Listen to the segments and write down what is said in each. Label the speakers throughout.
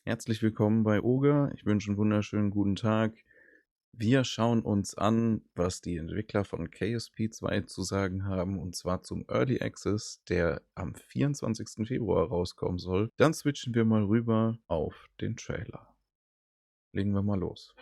Speaker 1: Herzlich willkommen bei Oga. Ich wünsche einen wunderschönen guten Tag. Wir schauen uns an, was die Entwickler von KSP 2 zu sagen haben, und zwar zum Early Access, der am 24. Februar rauskommen soll. Dann switchen wir mal rüber auf den Trailer. Legen wir mal los.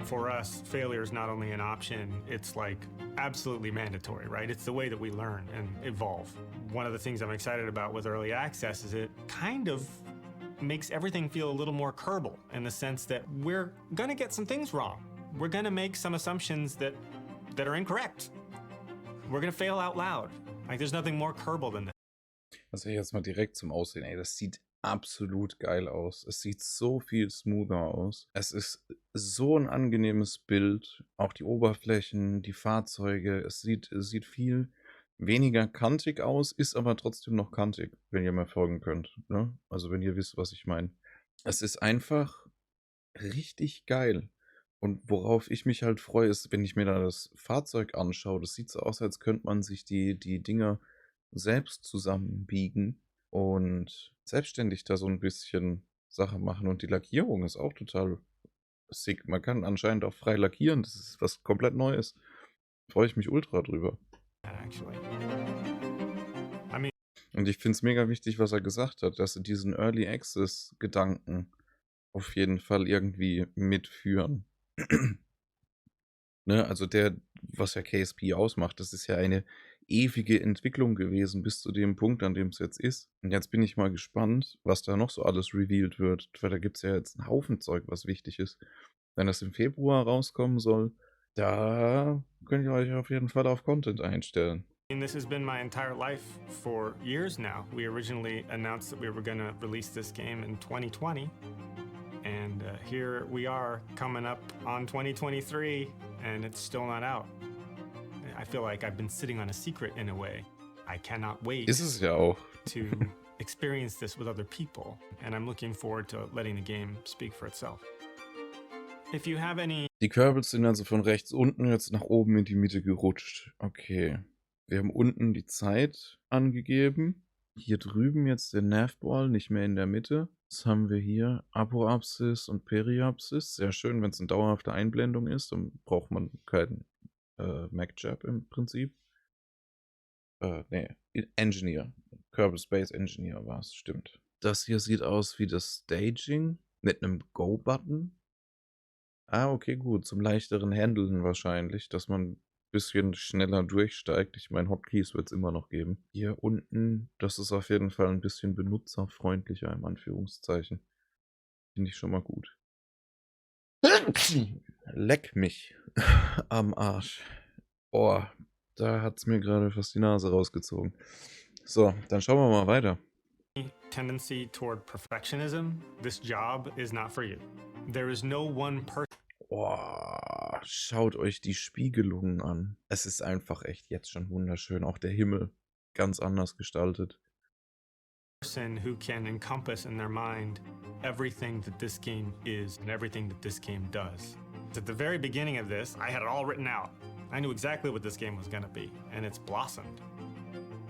Speaker 2: For us, failure is not only an option, it's like absolutely mandatory, right? It's the way that we learn and evolve. One of the things I'm excited about with early access is it kind of makes everything feel a little more Kerbal in the sense that we're gonna get some things wrong. We're gonna make some assumptions that are incorrect. We're gonna fail out loud. Like there's nothing more Kerbal than that.
Speaker 1: Also jetzt mal direkt zum Aussehen. Ey, das sieht absolut geil aus. Es sieht so viel smoother aus. Es ist so ein angenehmes Bild. Auch die Oberflächen, die Fahrzeuge. Es sieht viel weniger kantig aus, ist aber trotzdem noch kantig, wenn ihr mir folgen könnt. Ne? Also wenn ihr wisst, was ich meine. Es ist einfach richtig geil. Und worauf ich mich halt freue, ist, wenn ich mir da das Fahrzeug anschaue. Das sieht so aus, als könnte man sich die Dinger selbst zusammenbiegen und selbstständig da so ein bisschen Sache machen. Und die Lackierung ist auch total sick. Man kann anscheinend auch frei lackieren. Das ist was komplett Neues. Freue ich mich ultra drüber.
Speaker 2: Actually.
Speaker 1: Und ich finde es mega wichtig, was er gesagt hat, dass sie diesen Early Access Gedanken auf jeden Fall irgendwie mitführen. Ne, also was ja KSP ausmacht, das ist ja eine ewige Entwicklung gewesen bis zu dem Punkt, an dem es jetzt ist. Und jetzt bin ich mal gespannt, was da noch so alles revealed wird, weil da gibt es ja jetzt einen Haufen Zeug, was wichtig ist. Wenn das im Februar rauskommen soll, da könnt ihr euch auf jeden Fall auf Content einstellen.
Speaker 2: This has been my entire life for years now. We originally announced that we were going to release this game in 2020. And here we are coming up on 2023 and it's still not out. I feel like I've been sitting on a secret in a way. I cannot wait
Speaker 1: Ist es ja auch.
Speaker 2: to experience this with other people. And I'm looking forward to letting the game speak for itself. If you have any...
Speaker 1: Die Kerbals sind also von rechts unten jetzt nach oben in die Mitte gerutscht. Okay. Wir haben unten die Zeit angegeben. Hier drüben jetzt den Navball, nicht mehr in der Mitte. Was haben wir hier? Apoapsis und Periapsis. Sehr schön, wenn es eine dauerhafte Einblendung ist, dann braucht man keinen MacJab im Prinzip. Nee, Engineer. Kerbal Space Engineer war es, stimmt. Das hier sieht aus wie das Staging mit einem Go-Button. Ah, okay, gut. Zum leichteren Handeln wahrscheinlich, dass man bisschen schneller durchsteigt. Ich meine, Hotkeys wird es immer noch geben. Hier unten, das ist auf jeden Fall ein bisschen benutzerfreundlicher, im Anführungszeichen. Finde ich schon mal gut. Leck mich am Arsch. Oh, da hat es mir gerade fast die Nase rausgezogen. So, dann schauen wir mal weiter.
Speaker 2: tendency toward perfectionism, this job is not for you. There is no one person.
Speaker 1: Oh, schaut euch die Spiegelungen an. Es ist einfach echt jetzt schon wunderschön. Auch der Himmel ganz anders gestaltet.
Speaker 2: Who can encompass in their mind everything that this game is and everything that this game does. At the very beginning of this, I had it all written out. I knew exactly what this game was going to be, and it's blossomed.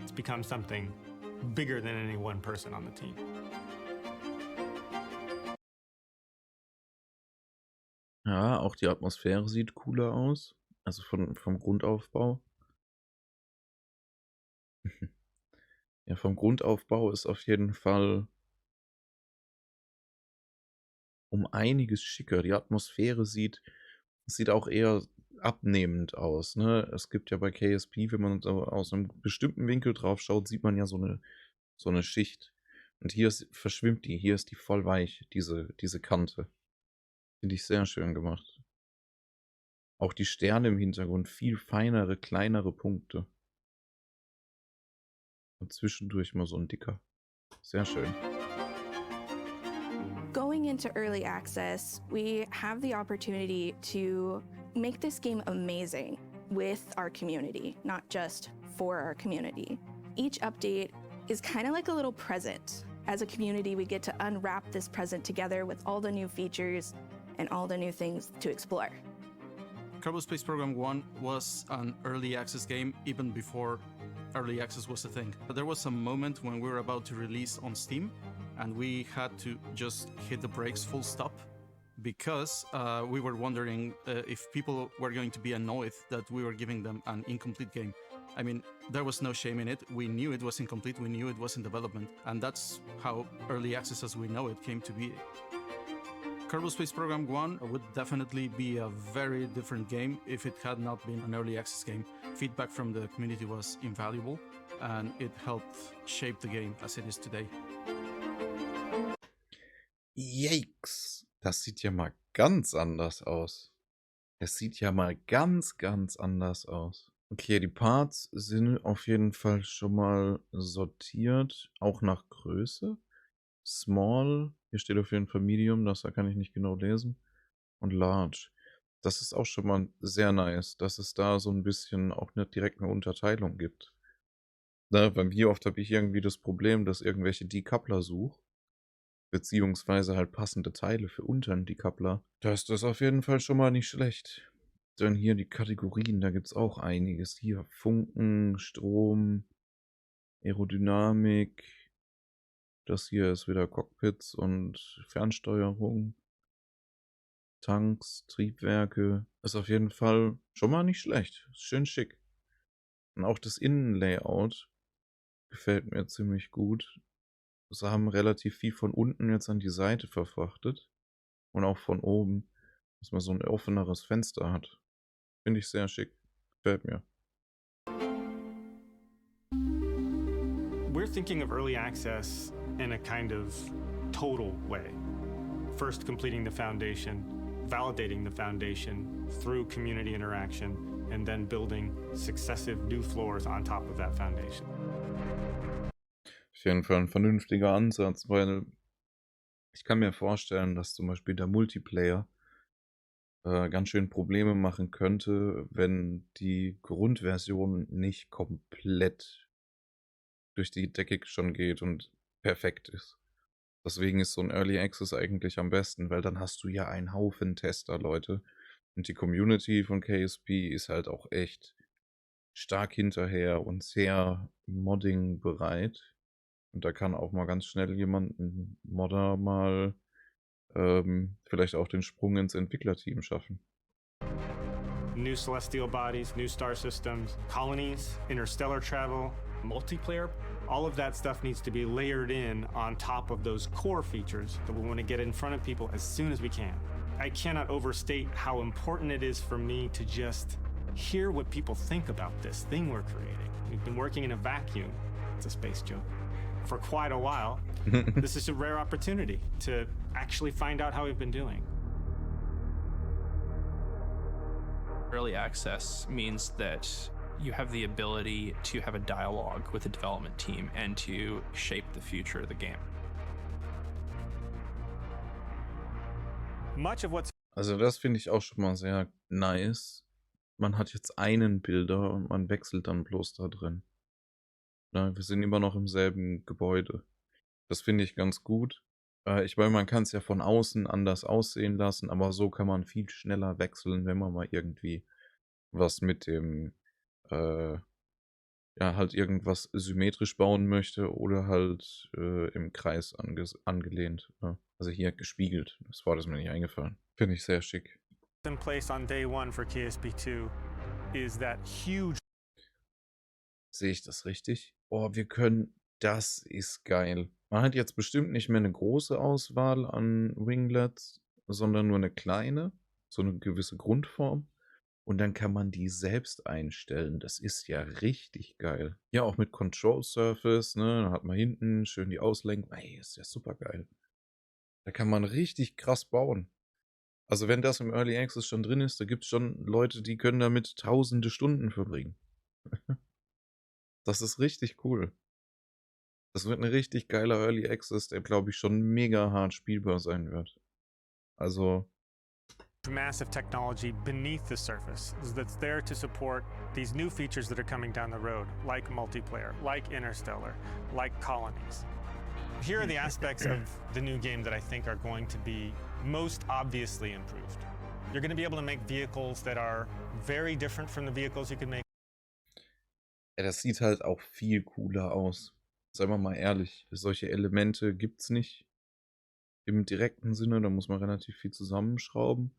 Speaker 2: It's become something bigger than any one person on the team.
Speaker 1: Ja, auch die Atmosphäre sieht cooler aus. Also vom Grundaufbau. Ja, vom Grundaufbau ist auf jeden Fall um einiges schicker. Die Atmosphäre sieht auch eher abnehmend aus. Ne? Es gibt ja bei KSP, wenn man so aus einem bestimmten Winkel drauf schaut, sieht man ja so eine Schicht. Und hier verschwimmt die. Hier ist die voll weich, diese Kante. Finde ich sehr schön gemacht. Auch die Sterne im Hintergrund, viel feinere, kleinere Punkte. Und zwischendurch mal so ein dicker. Sehr schön.
Speaker 3: Going into early access, we have the opportunity to make this game amazing with our community, not just for our community. Each update is kind of like a little present. As a community, we get to unwrap this present together with all the new features and all the new things to explore.
Speaker 4: Kerbal Space Program 1 was an early access game even before early access was a thing. But there was a moment when we were about to release on Steam and we had to just hit the brakes full stop because we were wondering if people were going to be annoyed that we were giving them an incomplete game. I mean, there was no shame in it. We knew it was incomplete, we knew it was in development, and that's how early access as we know it came to be. Kerbal Space Program 1 would definitely be a very different game if it had not been an early access game. Feedback from the community was invaluable, and it helped shape the game as it is today.
Speaker 1: Yikes! Das sieht ja mal ganz anders aus. Das sieht ja mal ganz, ganz anders aus. Okay, die Parts sind auf jeden Fall schon mal sortiert, auch nach Größe. Small, hier steht auf jeden Fall Medium, das kann ich nicht genau lesen. Und Large. Das ist auch schon mal sehr nice, dass es da so ein bisschen auch nicht direkt eine Unterteilung gibt. Ne, weil wie oft habe ich irgendwie das Problem, dass irgendwelche Decoupler suche, beziehungsweise halt passende Teile für unteren Decoupler. Da ist das auf jeden Fall schon mal nicht schlecht. Dann hier die Kategorien, da gibt es auch einiges. Hier Funken, Strom, Aerodynamik. Das hier ist wieder Cockpits und Fernsteuerung. Tanks, Triebwerke. Ist auf jeden Fall schon mal nicht schlecht. Ist schön schick. Und auch das Innenlayout gefällt mir ziemlich gut. Sie haben relativ viel von unten jetzt an die Seite verfrachtet. Und auch von oben, dass man so ein offeneres Fenster hat. Finde ich sehr schick. Gefällt mir.
Speaker 2: We're thinking of early access in a kind of total way. First, completing the foundation, validating the foundation through community interaction, and then building successive new floors on top of that foundation.
Speaker 1: Auf jeden Fall ein vernünftiger Ansatz, weil ich kann mir vorstellen, dass zum Beispiel der Multiplayer ganz schön Probleme machen könnte, wenn die Grundversion nicht komplett durch die Decke schon geht und perfekt ist. Deswegen ist so ein Early Access eigentlich am besten, weil dann hast du ja einen Haufen Tester, Leute. Und die Community von KSP ist halt auch echt stark hinterher und sehr Modding bereit. Und da kann auch mal ganz schnell jemand, ein Modder, mal vielleicht auch den Sprung ins Entwicklerteam schaffen.
Speaker 2: New celestial bodies, new star systems, colonies, interstellar travel, multiplayer, all of that stuff needs to be layered in on top of those core features that we want to get in front of people as soon as we can. I cannot overstate how important it is for me to just hear what people think about this thing we're creating. We've been working in a vacuum, it's a space joke, for quite a while. This is a rare opportunity to actually find out how we've been doing.
Speaker 5: Early access means that you have the ability to have a dialogue with the development team and to shape the future of the game.
Speaker 2: Much of what's
Speaker 1: Also das finde ich auch schon mal sehr nice. Man hat jetzt einen Bilder und man wechselt dann bloß da drin. Na, wir sind immer noch im selben Gebäude. Das finde ich ganz gut. Ich meine, man kann es ja von außen anders aussehen lassen, aber so kann man viel schneller wechseln, wenn man mal irgendwie was mit dem, ja, halt irgendwas symmetrisch bauen möchte oder halt im Kreis angelehnt. Ja. Also hier gespiegelt. Das Wort ist mir nicht eingefallen. Finde ich sehr schick.
Speaker 2: in place on day one for KSP2 is that huge.
Speaker 1: Sehe ich das richtig? Oh, wir können. Das ist geil. Man hat jetzt bestimmt nicht mehr eine große Auswahl an Winglets, sondern nur eine kleine, so eine gewisse Grundform. Und dann kann man die selbst einstellen. Das ist ja richtig geil. Ja, auch mit Control Surface, ne? Da hat man hinten schön die Auslenkung. Ey, ist ja super geil. Da kann man richtig krass bauen. Also wenn das im Early Access schon drin ist, da gibt es schon Leute, die können damit tausende Stunden verbringen. Das ist richtig cool. Das wird ein richtig geiler Early Access, der, glaube ich, schon mega hart spielbar sein wird. Also,
Speaker 2: massive technology beneath the surface that's there to support these new features that are coming down the road, like multiplayer, like interstellar, like colonies. Here are the aspects of the new game that I think are going to be most obviously improved. You're going to be able to make vehicles that are very different from the vehicles you could make.
Speaker 1: Ja, das sieht halt auch viel cooler aus. Seien wir mal ehrlich, solche Elemente gibt's nicht im direkten Sinne, da muss man relativ viel zusammenschrauben.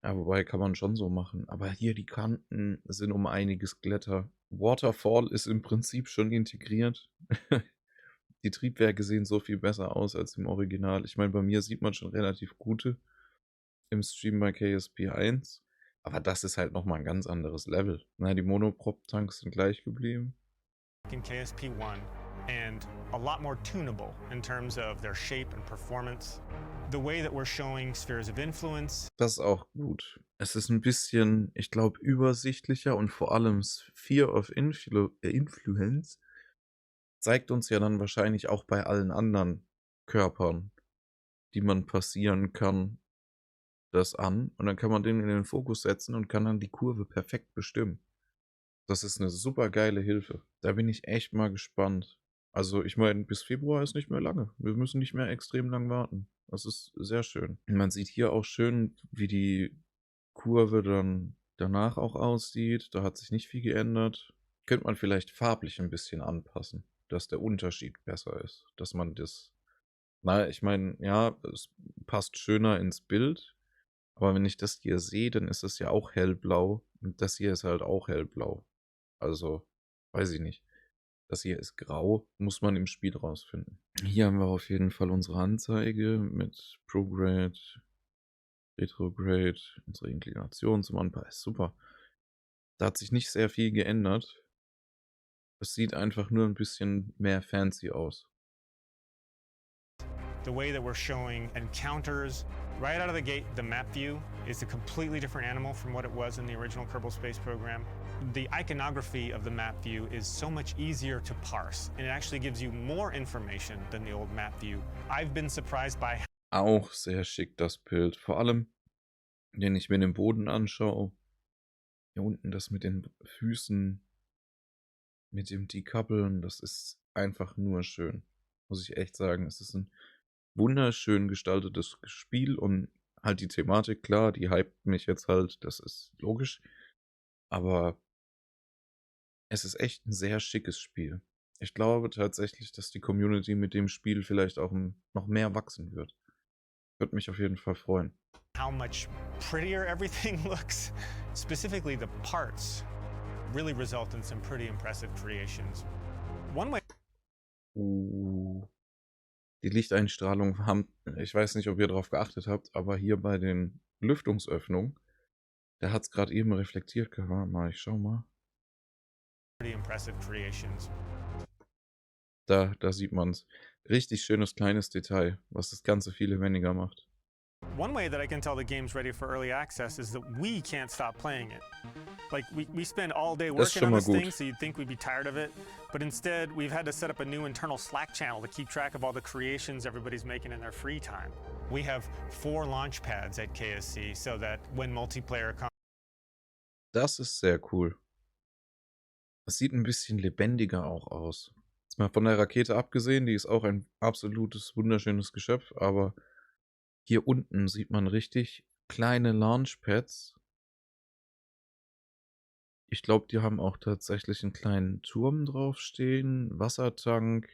Speaker 1: Ja, wobei kann man schon so machen. Aber hier die Kanten sind um einiges glatter. Waterfall ist im Prinzip schon integriert. Die Triebwerke sehen so viel besser aus als im Original. Ich meine, bei mir sieht man schon relativ gute im Stream bei KSP 1. Aber das ist halt nochmal ein ganz anderes Level. Na, die Monoprop-Tanks sind gleich geblieben.
Speaker 2: In KSP 1 and a lot more tunable in terms of their shape and performance. The way that we're showing spheres of influence.
Speaker 1: Das ist auch gut. Es ist ein bisschen, ich glaube, übersichtlicher und vor allem Sphere of Influence zeigt uns ja dann wahrscheinlich auch bei allen anderen Körpern, die man passieren kann, das an. Und dann kann man den in den Fokus setzen und kann dann die Kurve perfekt bestimmen. Das ist eine super geile Hilfe. Da bin ich echt mal gespannt. Also ich meine, bis Februar ist nicht mehr lange. Wir müssen nicht mehr extrem lang warten. Das ist sehr schön. Man sieht hier auch schön, wie die Kurve dann danach auch aussieht. Da hat sich nicht viel geändert. Könnte man vielleicht farblich ein bisschen anpassen, dass der Unterschied besser ist. Dass man das... Na, ich meine, ja, es passt schöner ins Bild. Aber wenn ich das hier sehe, dann ist es ja auch hellblau. Und das hier ist halt auch hellblau. Also, weiß ich nicht. Das hier ist grau, muss man im Spiel rausfinden. Hier haben wir auf jeden Fall unsere Anzeige mit Prograde, Retrograde, unsere Inklination zum Anpassen. Ist super. Da hat sich nicht sehr viel geändert. Es sieht einfach nur ein bisschen mehr fancy aus.
Speaker 2: The way that we're showing encounters right out of the gate, the map view is a completely different animal from what it was in the original Kerbal Space Program. The iconography of the map view is so much easier to parse, and it actually gives you more information than the old map view. I've been surprised by
Speaker 1: Auch sehr schick das Bild. Vor allem, wenn ich mir den Boden anschaue. Hier unten das mit den Füßen, mit dem Decoupln, das ist einfach nur schön. Muss ich echt sagen. Es ist ein wunderschön gestaltetes Spiel und halt die Thematik, klar, die hypt mich jetzt halt, das ist logisch. Aber es ist echt ein sehr schickes Spiel. Ich glaube tatsächlich, dass die Community mit dem Spiel vielleicht auch noch mehr wachsen wird. Würde mich auf jeden Fall freuen.
Speaker 2: how much prettier everything looks. Specifically, the parts really result in some pretty impressive creations. One way
Speaker 1: Die Lichteinstrahlung haben, ich weiß nicht, ob ihr darauf geachtet habt, aber hier bei den Lüftungsöffnungen, da hat es gerade eben reflektiert. Warte mal, ich schau mal.
Speaker 2: pretty impressive creations.
Speaker 1: Da sieht man es. Richtig schönes kleines Detail, was das Ganze viel lebendiger macht.
Speaker 2: One way that I can tell the game's ready for early access is that we can't stop playing it. Like, we spend all day
Speaker 1: Das ist
Speaker 2: working
Speaker 1: schon
Speaker 2: on
Speaker 1: mal
Speaker 2: this
Speaker 1: gut.
Speaker 2: thing, so you'd think we'd be tired of it. But instead, we've had to set up a new internal Slack channel to keep track of all the creations everybody's making in their free time. We have 4 launch pads at KSC so that when multiplayer comes,
Speaker 1: Das ist sehr cool. Es sieht ein bisschen lebendiger auch aus. Jetzt mal von der Rakete abgesehen, die ist auch ein absolutes, wunderschönes Geschöpf, aber hier unten sieht man richtig kleine Launchpads. Ich glaube, die haben auch tatsächlich einen kleinen Turm draufstehen, Wassertank,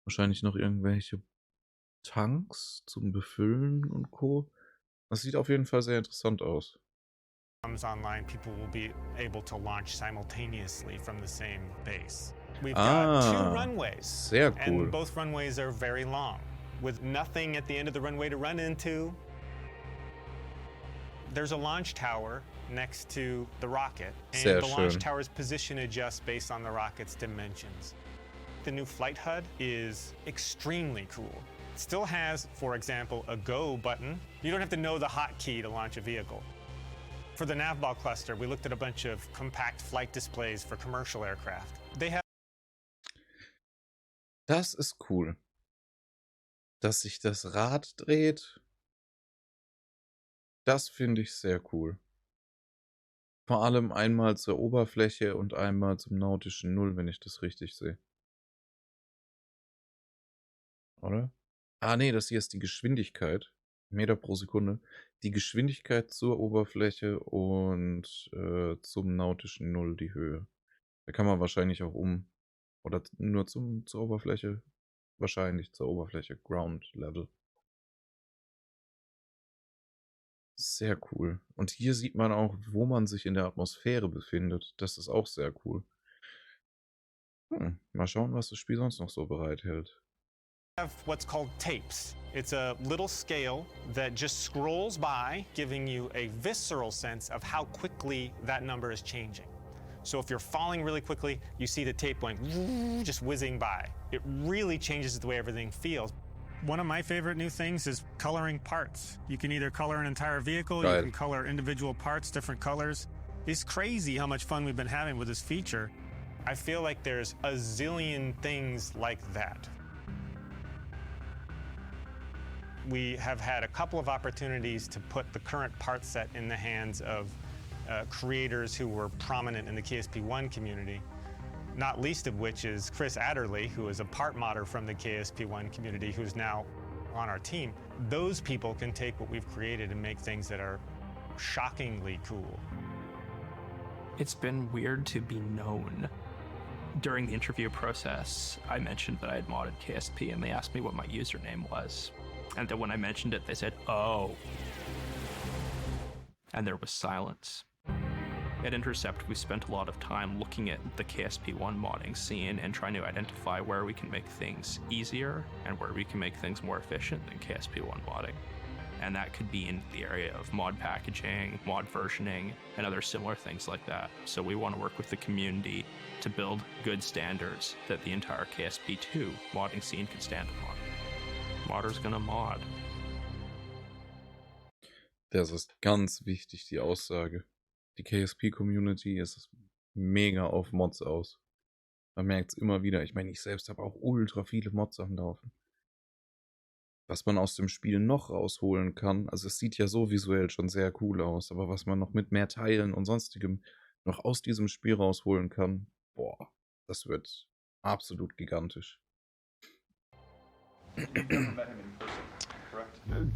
Speaker 1: wahrscheinlich noch irgendwelche Tanks zum Befüllen und Co. Das sieht auf jeden Fall sehr interessant aus.
Speaker 2: online, people will be able to launch simultaneously from the same base. We've got 2 runways.
Speaker 1: Sehr cool.
Speaker 2: And both runways are very long, with nothing at the end of the runway to run into. There's a launch tower next to the rocket, and
Speaker 1: Sehr
Speaker 2: the launch
Speaker 1: schön.
Speaker 2: tower's position adjusts based on the rocket's dimensions. The new flight HUD is extremely cool. It still has, for example, a go button. You don't have to know the hotkey to launch a vehicle. For the navball cluster, we looked at a bunch of compact flight displays for commercial aircraft. They have
Speaker 1: Das ist cool. Dass sich das Rad dreht. Das finde ich sehr cool. Vor allem einmal zur Oberfläche und einmal zum nautischen Null, wenn ich das richtig sehe. Oder? Ah, nee, das hier ist die Geschwindigkeit. Meter pro Sekunde. Die Geschwindigkeit zur Oberfläche und zum nautischen Null die Höhe. Da kann man wahrscheinlich auch oder nur zur Oberfläche. Wahrscheinlich zur Oberfläche. Ground Level. Sehr cool. Und hier sieht man auch, wo man sich in der Atmosphäre befindet. Das ist auch sehr cool. Mal schauen, was das Spiel sonst noch so bereithält.
Speaker 2: Have what's called tapes. It's a little scale that just scrolls by, giving you a visceral sense of how quickly that number is changing. So if you're falling really quickly, you see the tape going just whizzing by. It really changes the way everything feels. One of my favorite new things is coloring parts. You can either color an entire vehicle,
Speaker 1: Geil.
Speaker 2: you can color individual parts, different colors. It's crazy how much fun we've been having with this feature. I feel like there's a zillion things like that. We have had a couple of opportunities to put the current part set in the hands of creators who were prominent in the KSP1 community, not least of which is Chris Adderley, who is a part modder from the KSP1 community, who's now on our team. Those people can take what we've created and make things that are shockingly cool.
Speaker 5: It's been weird to be known. During the interview process, I mentioned that I had modded KSP, and they asked me what my username was. And then when I mentioned it, they said, "Oh." And there was silence. At Intercept, we spent a lot of time looking at the KSP1 modding scene and trying to identify where we can make things easier and where we can make things more efficient than KSP1 modding. And that could be in the area of mod packaging, mod versioning, and other similar things like that. So we want to work with the community to build good standards that the entire KSP2 modding scene can stand upon. Modder's gonna mod.
Speaker 1: Das ist ganz wichtig, die Aussage. Die KSP-Community ist mega auf Mods aus. Man merkt es immer wieder. Ich meine, ich selbst habe auch ultra viele Mods am Laufen. Was man aus dem Spiel noch rausholen kann, also es sieht ja so visuell schon sehr cool aus, aber was man noch mit mehr Teilen und sonstigem noch aus diesem Spiel rausholen kann, boah, das wird absolut gigantisch.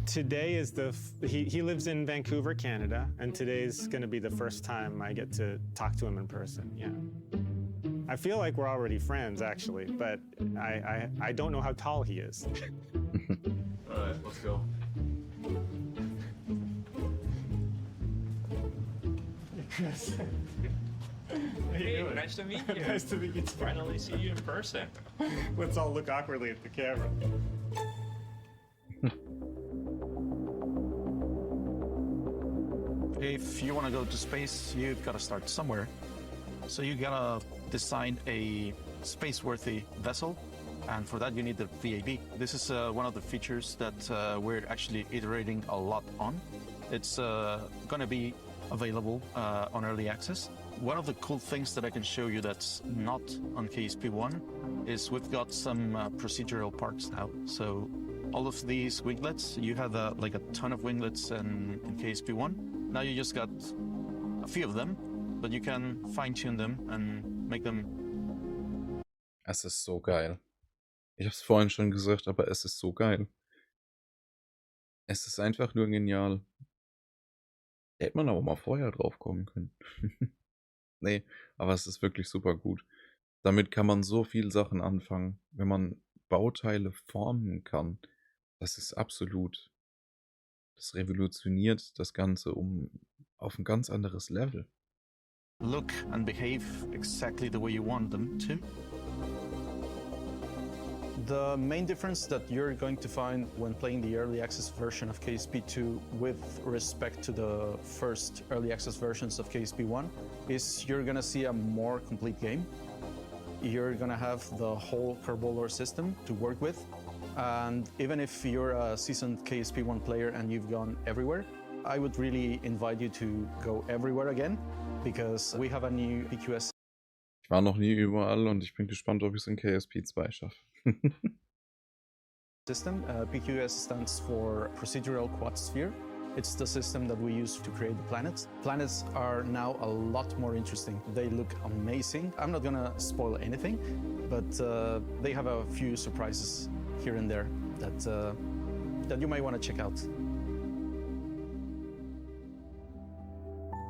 Speaker 2: Today is he lives in Vancouver, Canada, and today's going to be the first time I get to talk to him in person. Yeah, I feel like we're already friends, actually, but I don't know how tall he is.
Speaker 6: All right, let's go.
Speaker 2: Chris.
Speaker 5: Hey, nice to meet you.
Speaker 2: Nice to meet you.
Speaker 5: Finally see you in person.
Speaker 2: Let's all look awkwardly at the camera.
Speaker 4: If you want to go to space, you've got to start somewhere. So you gotta design a space-worthy vessel, and for that you need the VAB. This is one of the features that we're actually iterating a lot on. It's gonna be available on Early Access. One of the cool things that I can show you that's not on KSP1 is we've got some procedural parts now. So all of these winglets, you had like a ton of winglets in KSP1. Now you just got a few of them, but you can fine-tune them and make them.
Speaker 1: Es ist so geil. Ich habe es vorhin schon gesagt, aber es ist so geil. Es ist einfach nur genial. Da hätte man aber mal vorher drauf kommen können. Nee, aber es ist wirklich super gut. Damit kann man so viel Sachen anfangen, wenn man Bauteile formen kann. Das ist absolut. Das revolutioniert das Ganze auf ein ganz anderes Level.
Speaker 4: Look and behave exactly the way you want them to.
Speaker 7: The main difference that you're going to find when playing the early access version of KSP2 with respect to the first early access versions of KSP1 is you're gonna see a more complete game. You're gonna have the whole Kerbal lore system to work with. And even if you're a seasoned KSP1 player and you've gone everywhere, I would really invite you to go everywhere again, because we have a new PQS.
Speaker 1: Ich war noch nie überall und ich bin gespannt, ob ich es in KSP2 schaffe.
Speaker 7: System. PQS stands for Procedural Quad Sphere. It's the system that we use to create the planets. Planets are now a lot more interesting. They look amazing. I'm not gonna spoil anything, but they have a few surprises here and there that you might want to check out.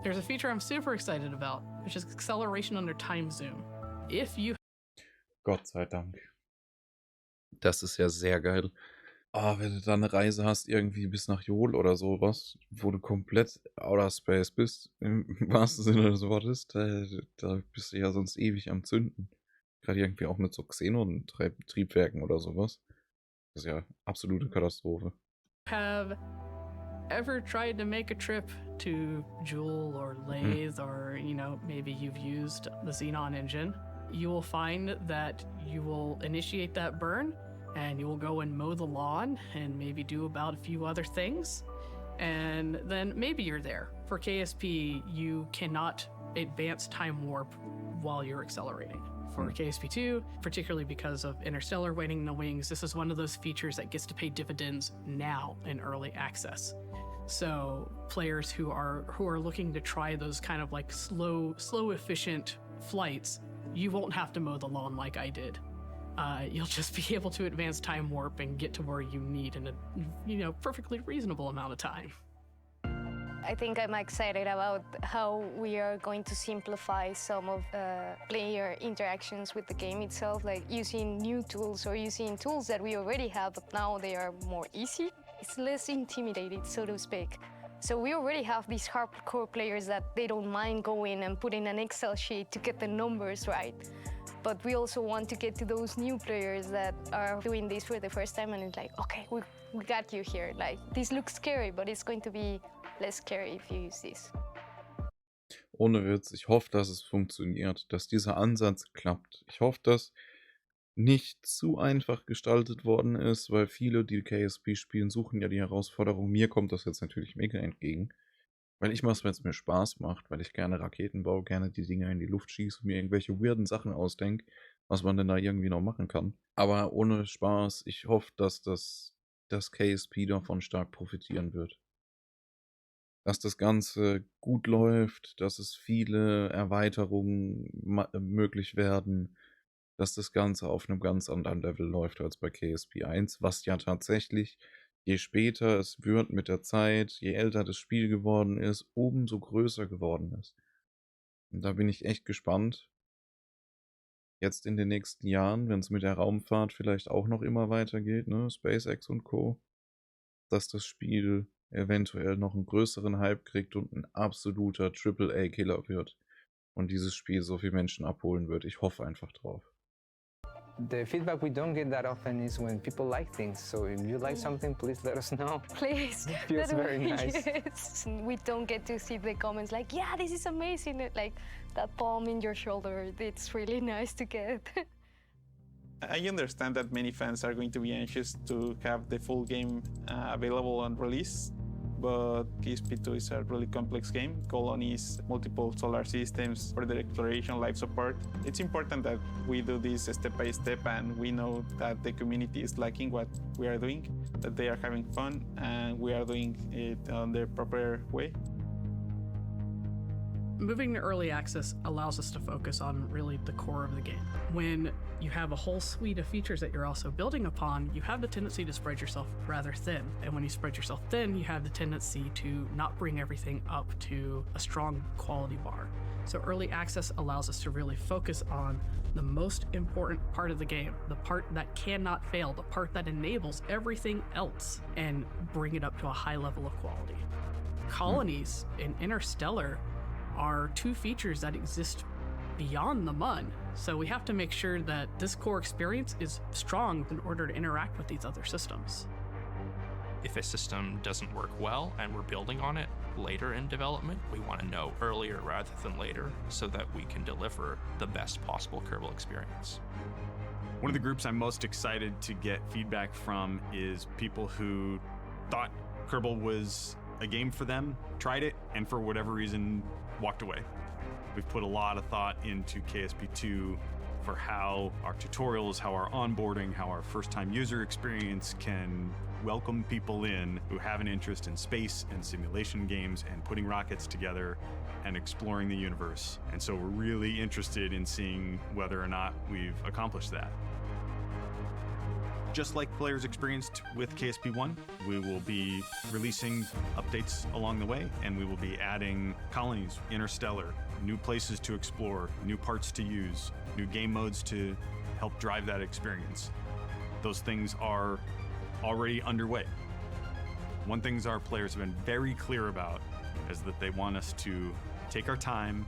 Speaker 8: There's a feature I'm super excited about, which is acceleration under time zoom. If you
Speaker 1: Gott sei Dank. Das ist ja sehr geil. Wenn du da eine Reise hast, irgendwie bis nach Jol oder sowas, wo du komplett Outer Space bist, im wahrsten Sinne des Wortes, da bist du ja sonst ewig am Zünden. Gerade irgendwie auch mit so Xenon-Triebwerken oder sowas. Das ist ja absolute Katastrophe.
Speaker 8: have ever tried to make a trip to Joule or Lathe, or maybe you've used the Xenon engine, you will find that you will initiate that burn and you will go and mow the lawn and maybe do about a few other things, and then maybe you're there. For KSP, you cannot advance time warp while you're accelerating. For KSP2, particularly because of Interstellar waiting in the wings, this is one of those features that gets to pay dividends now in early access. So players who are looking to try those kind of like slow, efficient flights, you won't have to mow the lawn like I did. You'll just be able to advance time warp and get to where you need in a perfectly reasonable amount of time.
Speaker 9: I think I'm excited about how we are going to simplify some of player interactions with the game itself, like using new tools or using tools that we already have, but now they are more easy. It's less intimidating, so to speak. So we already have these hardcore players that they don't mind going and putting an Excel sheet to get the numbers right. But we also want to get to those new players that are doing this for the first time, and it's like, okay, we got you here. Like, this looks scary, but it's going to be less scary if you use this.
Speaker 1: Ohne Witz, ich hoffe, dass es funktioniert, dass dieser Ansatz klappt. Ich hoffe, dass nicht zu einfach gestaltet worden ist, weil viele, die KSP spielen, suchen ja die Herausforderung. Mir kommt das jetzt natürlich mega entgegen, weil ich mache es, wenn es mir Spaß macht, weil ich gerne Raketen baue, gerne die Dinger in die Luft schieße und mir irgendwelche weirden Sachen ausdenke, was man denn da irgendwie noch machen kann. Aber ohne Spaß, ich hoffe, dass das KSP davon stark profitieren wird. Dass das Ganze gut läuft, dass es viele Erweiterungen möglich werden, dass das Ganze auf einem ganz anderen Level läuft als bei KSP 1, was ja tatsächlich, je später es wird mit der Zeit, je älter das Spiel geworden ist, umso größer geworden ist. Und da bin ich echt gespannt, jetzt in den nächsten Jahren, wenn es mit der Raumfahrt vielleicht auch noch immer weitergeht, ne, SpaceX und Co., dass das Spiel eventuell noch einen größeren Hype kriegt und ein absoluter AAA-Killer wird und dieses Spiel so viele Menschen abholen wird. Ich hoffe einfach drauf.
Speaker 10: The feedback we don't get that often is when people like things. So if you like something, please let us know.
Speaker 9: Please.
Speaker 10: It feels very nice.
Speaker 9: Yes. We don't get to see the comments like, yeah, this is amazing. Like that palm in your shoulder. It's really nice to get.
Speaker 11: I understand that many fans are going to be anxious to have the full game available on release, but KSP2 is a really complex game. Colonies, multiple solar systems, further exploration, life support. It's important that we do this step by step, and we know that the community is liking what we are doing, that they are having fun, and we are doing it on the proper way.
Speaker 8: Moving to early access allows us to focus on really the core of the game. When you have a whole suite of features that you're also building upon, you have the tendency to spread yourself rather thin. And when you spread yourself thin, you have the tendency to not bring everything up to a strong quality bar. So early access allows us to really focus on the most important part of the game, the part that cannot fail, the part that enables everything else, and bring it up to a high level of quality. Colonies in Interstellar are two features that exist beyond the MUN, so we have to make sure that this core experience is strong in order to interact with these other systems.
Speaker 5: If a system doesn't work well and we're building on it later in development, we want to know earlier rather than later so that we can deliver the best possible Kerbal experience.
Speaker 12: One of the groups I'm most excited to get feedback from is people who thought Kerbal was a game for them, tried it, and for whatever reason walked away. We've put a lot of thought into KSP2 for how our tutorials, how our onboarding, how our first-time user experience can welcome people in who have an interest in space and simulation games and putting rockets together and exploring the universe. And so we're really interested in seeing whether or not we've accomplished that. Just like players experienced with KSP1, we will be releasing updates along the way, and we will be adding colonies, interstellar, new places to explore, new parts to use, new game modes to help drive that experience. Those things are already underway. One thing our players have been very clear about is that they want us to take our time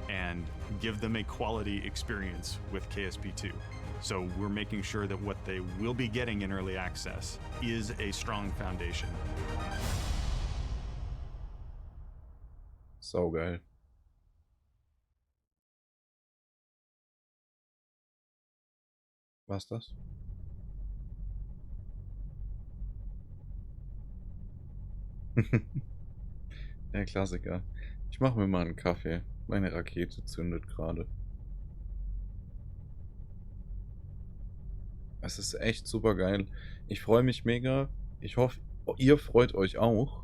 Speaker 12: and give them a quality experience with KSP2. So we're making sure that what they will be getting in early access is a strong foundation.
Speaker 1: So geil. War's das? Der Klassiker. Ich mache mir mal einen Kaffee. Meine Rakete zündet gerade. Es ist echt super geil. Ich freue mich mega. Ich hoffe, ihr freut euch auch.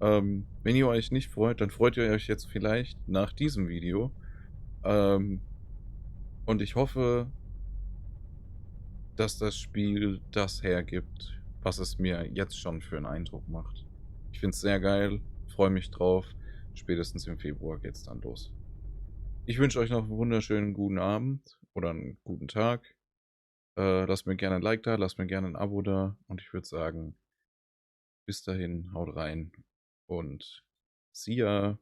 Speaker 1: Wenn ihr euch nicht freut, dann freut ihr euch jetzt vielleicht nach diesem Video. Und ich hoffe, dass das Spiel das hergibt, was es mir jetzt schon für einen Eindruck macht. Ich finde es sehr geil, freue mich drauf. Spätestens im Februar geht es dann los. Ich wünsche euch noch einen wunderschönen guten Abend oder einen guten Tag. Lasst mir gerne ein Like da, lasst mir gerne ein Abo da. Und ich würde sagen, bis dahin, haut rein und see ya.